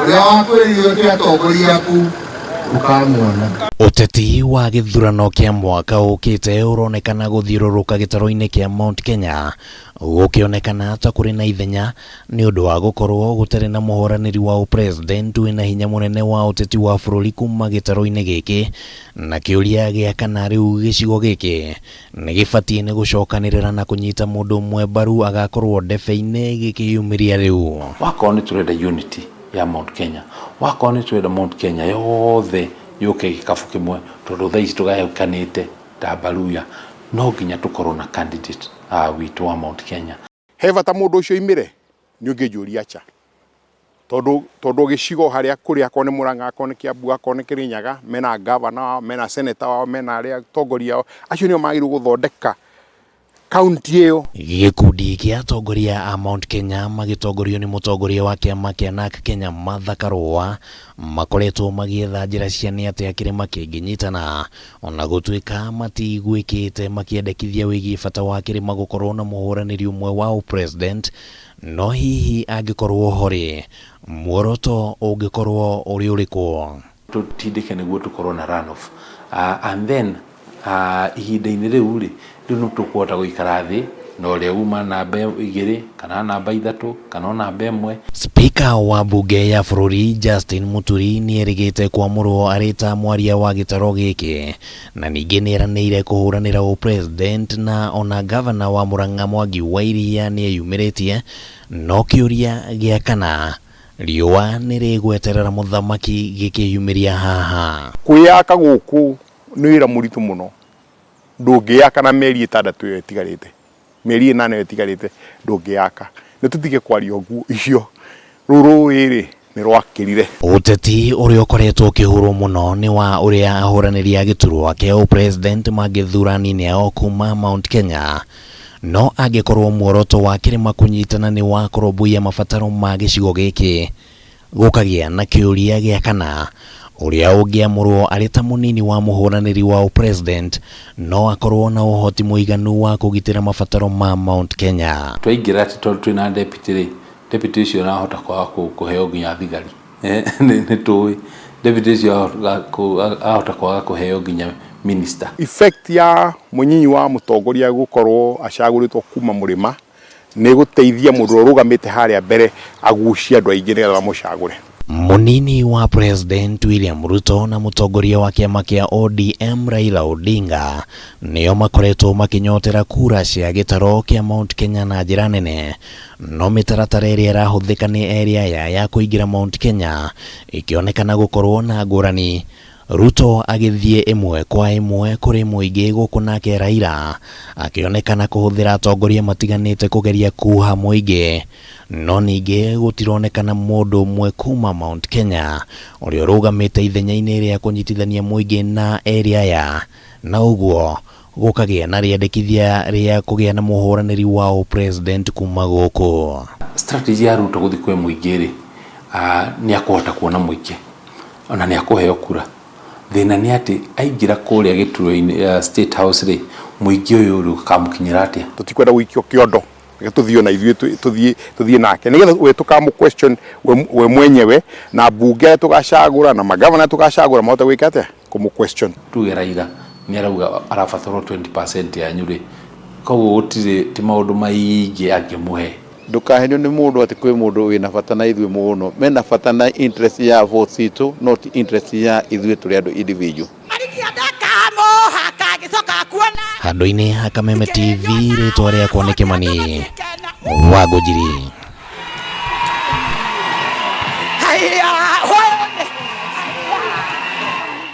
uria wakwiririo ti atongoria aku ukamwona. Uteti wa githurano kia mwaka ukite uronekana guthiururuka gitaro-ini kia Mt Kenya gukionekana ta kuri na ithenya ni undu wa gukorwo gutari na muhuraniri wa upresident wina hinya munene wa uteti wa bururi kuma gitaro-ini giki, na kiuria gia kana riu gicigo giki nigibatii ni gucokanirira na kunyita mundu umwe mbaru agakorwo ndebe-ini gikiyumiria riu. Wakorwo ni turenda unity ya Mt Kenya, wakorwo ni turenda Mt Kenya yothe yuke gikabu kimwe tondu thaa ici tugahekanite ndambaruya, no nginya tukorwo na candidate witu wa Mt Kenya. He bata mundu ucio imire ni ungijuria cha tondu gicigo haria kuri akone Murang'a akone Kiambu akone Kirinyaga mena governor mena senator wao mena aria tongoria acio nio magiru guthondeka kaunti iyo. Gikundi kia atongoria a Mt Kenya magitongorio ni mutongoria wa kiama kia Kenya mabataro makoretwo magietha njira cia ni atia kirima kinginyitana, ona gutuika matigwikite makiendekithia wigi bata wa kirima gukorwo na muhuraniri umwe wa upresident, no hihi angikorwo hori muoroto ungikorwo uri uriko tutindike niguo tukorwo na runoff and then ihinda-ini riu ri no tukwota guikara thi na uria uma namba 2 kana namba 3 kana namba 1. Speaker wa bunge ya bururi Justin Muturi ni erigite kwamurwo arita mwaria wa gitaro giki, na ningi ni eranire kuhuranira upresident na ona governor wa Murang'a Mwangi wa Iria ni eyumiritie, no kiuria gia kana riua ni rigweterera muthamaki gikiyumiria haha. Kwiyaka guku ni wira muritu muno, ndungiyaka na meri 6 yo itigarite, meri 8 yo itigarite ndungiyaka, ni tutige kwaria uguo icio ruru iri ni rwakirire. Uteti uria ukoretwo ukihurwo muno ni wa uria ahuraniri a giturwa kia upresident magithurano-ini ao kuma Mt Kenya, no angikorwo muoroto wa kirima kunyitana ni wa kurumbuiya mabataro ma gicigo giki gukagia na kiuria gia kana uria ungiamurwo ari ta munini wa muhuraniri wa upresident no akorwo na uhoti muiganu wa kugitira mabataro ma Mt Kenya. Twaingira ati tondu twina deputy ucio nahota kwaga kuheo nginya thigari ni tuwi deputy ucio ahota kwaga kuheo nginya minister. Effect ya munyinyi wa mutongoria gukorwo acaguritwo kuma murima ni guteithia mundu urugamite haria mbere agucia andu aingi nigetha bamucagure. Munini wa president William Ruto na mutongoria wa kiama kia ODM Raila Odinga nio makoretwo makinyotera kura cia gitaro kia Mt Kenya na njira nene, no mitaratara iria irahuthika ni area ya kuingira Mt Kenya ikionekana gukorwo na ngurani. Ruto agithie imwe kwa imwe kuri muingi guku nake Raila akionekana kuhuthira atongoria matiganite kugeria kuha muingi, no ningi gutironekana mundu umwe kuma Mt Kenya uria urugamite ithenya-ini ria kunyitithania muingi na area ya, na uguo gukagia na riendekithia ria kugia na muhuraniri wa upresident kuma guku. Strategy ya Ruto guthi kwe muingi ri ni akuhota kuona muingi ona ni akuheo kura. Thina ni ati aingira kuria gituro state house ri muingi uyu ru kamukinyira atia. Tutikwenda gwikio kiondo tuthio na ithuĩ tuthie nake nigetha we tukamu question we mwenyewe na bunge tukacagura na magavana tukacagura mahote gwika atia kumu question. Tuge Raila ni arauga arabataro 20% ya nyuri, koguo gutire ti maundu maingi angimuhe. Ndukahenio ni mundu ati kwi mundu wina bata na ithuĩ muno, mena bata na interest ya votes itu, not interest ya ithuĩ turi andu individual. Handu-ini Hakameme TV ritwa riakwa ni Kimani wa Gujiri.